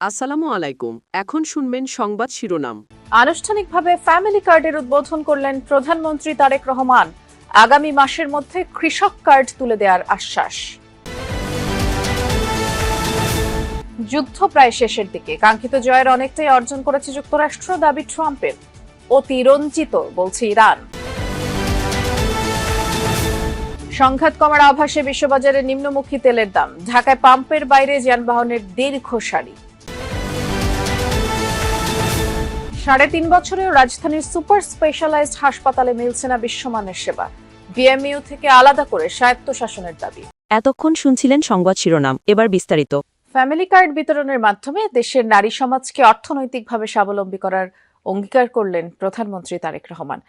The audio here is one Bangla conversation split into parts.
আসসালামু আলাইকুম। এখন শুনবেন সংবাদ শিরোনাম। আনুষ্ঠানিকভাবে ফ্যামিলি কার্ডের উদ্বোধন করলেন প্রধানমন্ত্রী তারেক রহমান। আগামী মাসের মধ্যে কৃষক কার্ড তুলে দেওয়ার আশ্বাস। যুদ্ধ প্রায় শেষের দিকে, কাঙ্ক্ষিত জয়ের অনেকটাই অর্জন করেছে যুক্তরাষ্ট্র, দাবি ট্রাম্পের। অতিরঞ্জিত বলছে ইরান। সংঘাত কমার আভাসে বিশ্ববাজারে নিম্নমুখী তেলের দাম। ঢাকায় পাম্পের বাইরে যানবাহনের দীর্ঘ সারি। ৩.৫ বছরেও রাজধানীর সুপার স্পেশালাইজড হাসপাতালে মিলছে না বিশ্বমানের সেবা। বিএমইউ থেকে আলাদা করে স্বায়ত্তশাসনের দাবি। এতক্ষণ শুনছিলেন সংবাদ শিরোনাম, এবার বিস্তারিত। ফ্যামিলি কার্ড বিতরণের মাধ্যমে দেশের নারী সমাজকে অর্থনৈতিকভাবে স্বাবলম্বী করার অঙ্গীকার করলেন প্রধানমন্ত্রী তারেক রহমান।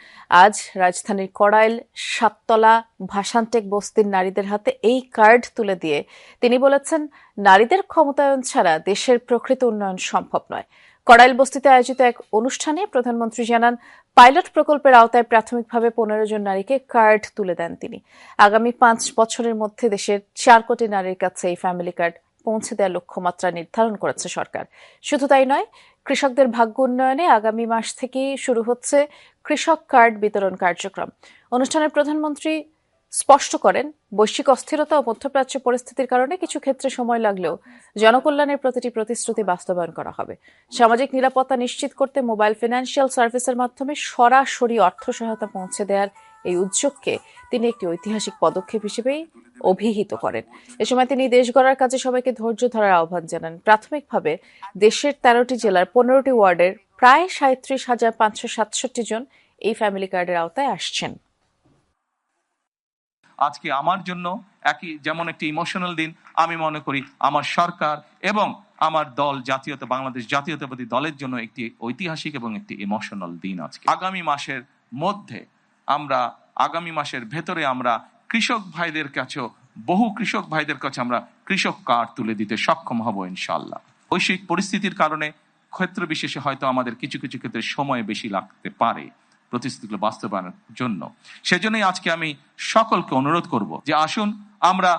আজ রাজধানীর কড়াইল সাততলা ভাসানটেক বস্তির নারীদের হাতে এই কার্ড তুলে দিয়ে তিনি বলেছেন, নারীদের ক্ষমতায়ন ছাড়া দেশের প্রকৃত উন্নয়ন সম্ভব নয়। কড়াইল বস্তিতে আয়োজিত এক অনুষ্ঠানে প্রধানমন্ত্রী জানান, পাইলট প্রকল্পের আওতায় প্রাথমিকভাবে ১৫ জন নারীকে কার্ড তুলে দেন তিনি। আগামী ৫ বছরের মধ্যে দেশের ৪ কোটি নারীর কাছে এই ফ্যামিলি কার্ড পৌঁছে দেওয়ার লক্ষ্যমাত্রা নির্ধারণ করেছে সরকার। শুধু তাই নয়, কৃষকদের ভাগ্য উন্নয়নে আগামী মাস থেকেই শুরু হচ্ছে কৃষক কার্ড বিতরণ কার্যক্রম। অনুষ্ঠানে প্রধানমন্ত্রী স্পষ্ট করেন, বৈশ্বিক অস্থিরতা ও মধ্যপ্রাচ্য পরিস্থিতির কারণে কিছু ক্ষেত্রে সময় লাগলেও জনকল্যাণের প্রতিটি প্রতিশ্রুতি বাস্তবায়ন করা হবে। সামাজিক নিরাপত্তা নিশ্চিত করতে মোবাইল ফিনান্সিয়াল সার্ভিসের মাধ্যমে সরাসরি অর্থ সহায়তা পৌঁছে দেওয়ার এই উদ্যোগকে তিনি একটি ঐতিহাসিক পদক্ষেপ হিসেবেই অভিহিত করেন। এ সময় তিনি দেশ গড়ার কাজে সবাইকে ধৈর্য ধরার আহ্বান জানান। প্রাথমিকভাবে দেশের ১৩টি জেলার 15টি ওয়ার্ডের প্রায় ৩৭,৫৬৭ জন এই ফ্যামিলি কার্ডের আওতায় আসছেন। আজকে আমার জন্য যেমন একটি ইমোশনাল দিন, আমি মনে করি আমার সরকার এবং আমার দল বাংলাদেশ জাতীয়তাবাদী দলের জন্য একটি ঐতিহাসিক এবং একটি ইমোশনাল দিন। আজকে আগামী মাসের ভেতরে আমরা বহু কৃষক ভাইদের কাছে আমরা কৃষক কার্ড তুলে দিতে সক্ষম হব ইনশাআল্লাহ। বৈশ্বিক পরিস্থিতির কারণে ক্ষেত্র বিশেষে হয়তো আমাদের কিছু কিছু ক্ষেত্রে সময় বেশি লাগতে পারে প্রতিশ্রুতিগুলো বাস্তবায়নের জন্য। সেজন্যই আজকে আমি সকলকে অনুরোধ করব যে আসুন আমরা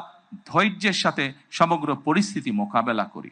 ধৈর্যের সাথে সমগ্র পরিস্থিতি মোকাবেলা করি।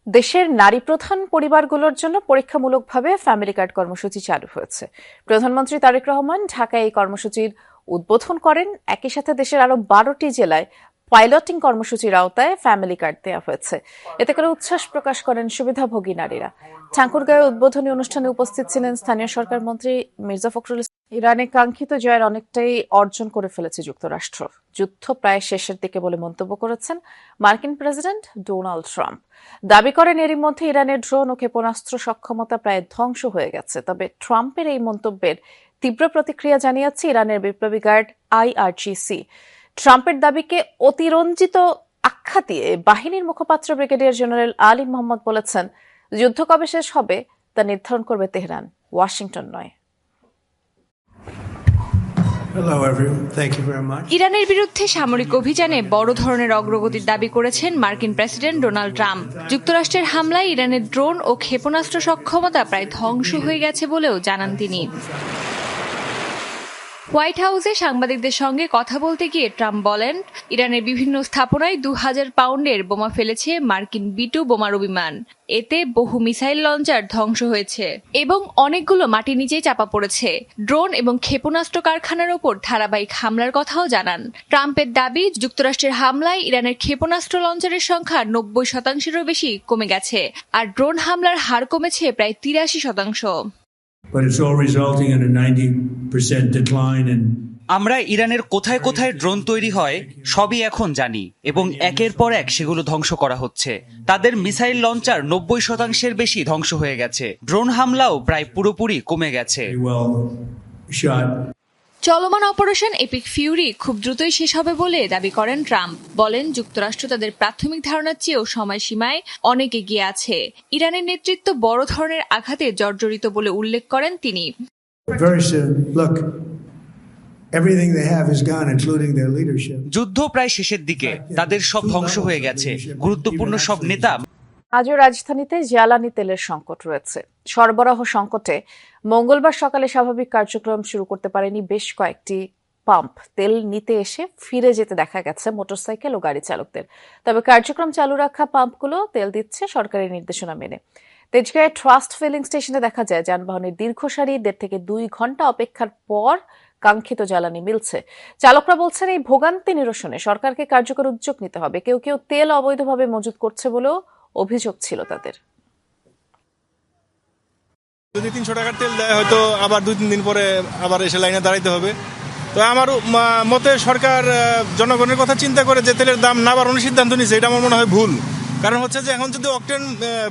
দেশের নারী প্রধান পরিবারগুলোর জন্য পরীক্ষামূলকভাবে ফ্যামিলি কার্ড কর্মসূচি চালু হয়েছে। প্রধানমন্ত্রী তারেক রহমান ঢাকায় এই কর্মসূচির উদ্বোধন করেন। একই সাথে দেশের আরো 12টি জেলায় পাইলটিং কর্মসূচির আওতায় ফ্যামিলি কার্ড দেওয়া হয়েছে। এতে করে উচ্ছ্বাস প্রকাশ করেন সুবিধাভোগী নারীরা। ঠাকুরগাঁওয়ে উদ্বোধনী অনুষ্ঠানে উপস্থিত ছিলেন স্থানীয় সরকার মন্ত্রী মির্জা ফখরুল। ইরানে কাঙ্ক্ষিত জয়ের অনেকটাই অর্জন করে ফেলেছে যুক্তরাষ্ট্র, যুদ্ধ প্রায় শেষের দিকে বলে মন্তব্য করেছেন মার্কিন প্রেসিডেন্ট ডোনাল্ড ট্রাম্প। দাবি করেন, এরই মধ্যে ইরানের ড্রোন ও ক্ষেপণাস্ত্র সক্ষমতা প্রায় ধ্বংস হয়ে গেছে। তবে ট্রাম্পের এই মন্তব্যের তীব্র প্রতিক্রিয়া জানিয়েছে ইরানের বিপ্লবী গার্ড IRGC। ট্রাম্পের দাবিকে অতিরঞ্জিত আখ্যা দিয়ে বাহিনীর মুখপাত্র ব্রিগেডিয়ার জেনারেল আলী মোহাম্মদ বলেছেন, যুদ্ধ কবে শেষ হবে তা নির্ধারণ করবে তেহরান, ওয়াশিংটন নয়। ইরানের বিরুদ্ধে সামরিক অভিযানে বড় ধরনের অগ্রগতির দাবি করেছেন মার্কিন প্রেসিডেন্ট ডোনাল্ড ট্রাম্প। যুক্তরাষ্ট্রের হামলায় ইরানের ড্রোন ও ক্ষেপণাস্ত্র সক্ষমতা প্রায় ধ্বংস হয়ে গেছে বলেও জানান তিনি। হোয়াইট হাউসে সাংবাদিকদের সঙ্গে কথা বলতে গিয়ে ট্রাম্প বলেন, ইরানের বিভিন্ন স্থাপনায় ২,০০০ পাউন্ডের বোমা ফেলেছে মার্কিন B-2 বোমার বিমান। এতে বহু মিসাইল লঞ্চার ধ্বংস হয়েছে এবং অনেকগুলো মাটির নিচেই চাপা পড়েছে। ড্রোন এবং ক্ষেপণাস্ত্র কারখানার ওপর ধারাবাহিক হামলার কথাও জানান। ট্রাম্পের দাবি, যুক্তরাষ্ট্রের হামলায় ইরানের ক্ষেপণাস্ত্র লঞ্চারের সংখ্যা ৯০%-এরও বেশি কমে গেছে, আর ড্রোন হামলার হার কমেছে প্রায় ৮৩%। আমরা ইরানের কোথায় কোথায় ড্রোন তৈরি হয় সবই এখন জানি এবং একের পর এক সেগুলো ধ্বংস করা হচ্ছে। তাদের মিসাইল লঞ্চার ৯০%-এর বেশি ধ্বংস হয়ে গেছে। ড্রোন হামলাও প্রায় পুরোপুরি কমে গেছে। চলমান অপারেশন এপিক ফিউরি খুব দ্রুতই শেষ হবে বলে দাবি করেন ট্রাম্প। বলেন, যুক্তরাষ্ট্র তাদের প্রাথমিক ধারণার চেয়েও সময়সীমায় অনেক এগিয়ে আছে। ইরানের নেতৃত্ব বড় ধরনের আঘাতে জর্জরিত বলে উল্লেখ করেন তিনি। যুদ্ধ প্রায় শেষের দিকে, তাদের সব ধ্বংস হয়ে গেছে। গুরুত্বপূর্ণ সব নেতা। আজও রাজধানীতে জ্বালানি তেলের সংকট রয়েছে। সরবরাহ সংকটে মঙ্গলবার সকালে স্বাভাবিক কার্যক্রম শুরু করতে পারেনি বেশ কয়েকটি পাম্প তেল নিতে এসে ফিরে যেতে দেখা গেছে মোটরসাইকেল ও গাড়ি চালকদের। তবে কার্যক্রম চালু রাখা পাম্পগুলো তেল দিচ্ছে সরকারি নির্দেশনা মেনে। তেজগাঁয়ের ট্রাস্ট ফিলিং স্টেশনে দেখা যায় যানবাহনের দীর্ঘ সারি 1.5 থেকে 2 ঘন্টা অপেক্ষার পর কাঙ্ক্ষিত জ্বালানি মিলছে। চালকরা বলছেন এই ভোগান্তি নিরসনে সরকারকে কার্যকর উদ্যোগ নিতে হবে। কেউ কেউ তেল অবৈধভাবে মজুত করছে বলেও অভিযোগ ছিল তাদের। যদি 300 টাকার তেল দেয় হয়তো আবার 2-3 দিন পরে আবার এসে লাইনে দাঁড়াইতে হবে। তো আমার মতে সরকার জনগণের কথা চিন্তা করে যে তেলের দাম না বাড়ানোর সিদ্ধান্ত নিয়েছে, এটা আমার মনে হয় ভুল। কারণ হচ্ছে যে এখন যদি অকটেন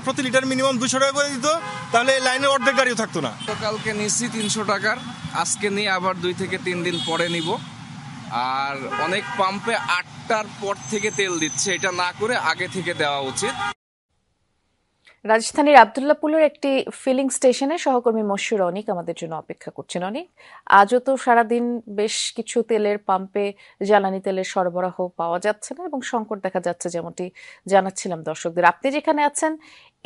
প্রতি লিটার মিনিমাম 200 টাকা করে দিত তাহলে এই লাইনে অর্ধেক গাড়িও থাকতো না। কালকে নিচ্ছি 300 টাকার, আজকে নিয়ে আবার 2 থেকে 3 দিন পরে নিব। আর অনেক পাম্পে 8টার পর থেকে তেল দিচ্ছে, এটা না করে আগে থেকে দেওয়া উচিত। রাজধানীর আব্দুল্লাহপুরের একটি ফিলিং স্টেশনে সহকর্মী মশিউর অনিক আমাদের জন্য অপেক্ষা করছেন। অনিক, আজও তো সারাদিন বেশ কিছু তেলের পাম্পে জ্বালানি তেলের সরবরাহ পাওয়া যাচ্ছে না এবং সংকট দেখা যাচ্ছে, যেমনটি জানাচ্ছিলাম দর্শকদের। আপনি যেখানে আছেন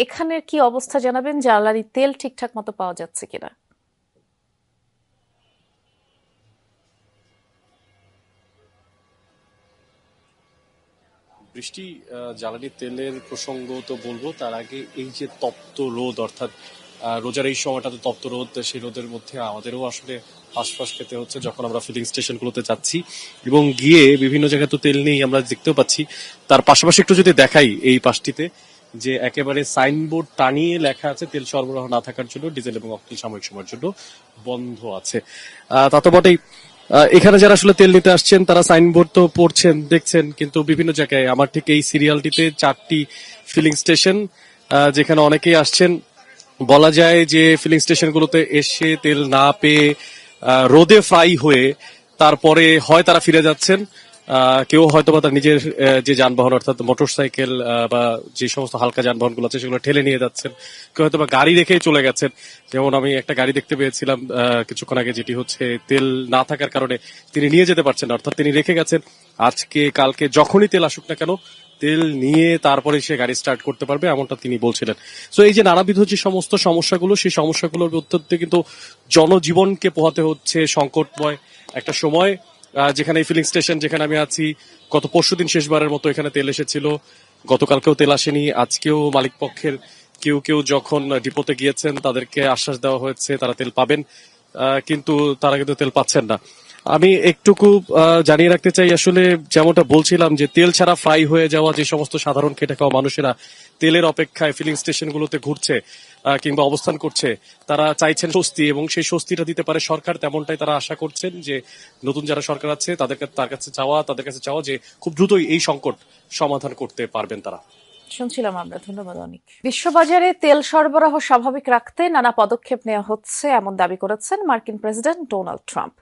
এখানের কি অবস্থা জানাবেন? জ্বালানি তেল ঠিকঠাক মতো পাওয়া যাচ্ছে কিনা? বৃষ্টি, জ্বালানি তেলের প্রসঙ্গ তো বলবো, তার আগে এই যে তপ্ত রোদ, অর্থাৎ রোজার এই সময়টাতে তপ্ত রোদ, সেই রোদের মধ্যে আমাদেরও আসলে হাঁসফাঁস খেতে হচ্ছে যখন আমরা ফিলিং স্টেশনগুলোতে যাচ্ছি এবং গিয়ে বিভিন্ন জায়গায় তো তেল নেই, আমরা দেখতেও পাচ্ছি। তার পাশাপাশি একটু যদি দেখাই এই পাশটিতে যে একেবারে সাইনবোর্ড টানিয়ে লেখা আছে তেল সরবরাহ না থাকার জন্য ডিজেল এবং অক্টেন সাময়িক সময়ের জন্য বন্ধ আছে। তা তো বটেই, এখানে যারা আসলে তেল নিতে আসছেন তারা সাইনবোর্ড তো পড়ছেন, দেখছেন, কিন্তু বিভিন্ন জায়গায় আমার ঠিক এই সিরিয়ালটিতে 4টি ফিলিং স্টেশন যেখানে অনেকেই আসছেন। বলা যায় যে ফিলিং স্টেশনগুলোতে এসে তেল না পেয়ে রোদে ফ্রাই হয়ে তারপরে হয় তারা ফিরে যাচ্ছেন, কেউ হয়তো বা তার নিজের যে যানবাহন অর্থাৎ মোটরসাইকেল বা যে সমস্ত হালকা যানবাহনগুলো আছে সেগুলো ঠেলে নিয়ে যাচ্ছেন, কেউ হয়তো বা গাড়ি রেখেই চলে গেছেন। যেমন আমি একটা গাড়ি দেখতে পেয়েছিলাম কিছুক্ষণ আগে, যেটি হচ্ছে তেল না থাকার কারণে তিনি নিয়ে যেতে পারছেন না, অর্থাৎ তিনি রেখে গেছেন আজকে কালকে যখনই তেল আসুক না কেন তেল নিয়ে তারপরে সে গাড়ি স্টার্ট করতে পারবে, এমনটা তিনি বলছিলেন। সো এই যে নানাবিধ যে সমস্ত সমস্যাগুলো, সেই সমস্যাগুলোর মধ্যে কিন্তু জনজীবনকে পোহাতে হচ্ছে সংকটময় একটা সময়। যেখানে এই ফিলিং স্টেশন যেখানে আমি আছি, গত পরশুদিন শেষবারের মতো এখানে তেল এসেছিল, গতকালকেও তেল আসেনি, আজকেও মালিক পক্ষের কেউ কেউ যখন ডিপোতে গিয়েছেন তাদেরকে আশ্বাস দেওয়া হয়েছে তারা তেল পাবেন, কিন্তু তারা কিন্তু তেল পাচ্ছেন না। আমি একটুকু জানিয়ে রাখতে চাই, আসলে যেমনটা বলছিলাম যে তেল ছাড়া ফ্রাই হয়ে যাওয়া যে সমস্ত সাধারণ খেটে খাওয়া মানুষেরা তেলের অপেক্ষায় ফিলিং স্টেশনগুলোতে ঘুরছে কিংবা অবস্থান করছে, তারা চাইছেন স্বস্তি এবং সেই স্বস্তিটা দিতে পারে সরকার, তেমনটাই তারা আশা করছেন যে নতুন যারা সরকার আছে তাদের কাছে চাওয়া যে খুব দ্রুতই এই সংকট সমাধান করতে পারবেন তারা। শুনছিলাম আমরা, ধন্যবাদ অনেক। বিশ্ববাজারে তেল সরবরাহ স্বাভাবিক রাখতে নানা পদক্ষেপ নেওয়া হচ্ছে এমন দাবি করেছেন মার্কিন প্রেসিডেন্ট ডোনাল্ড ট্রাম্প।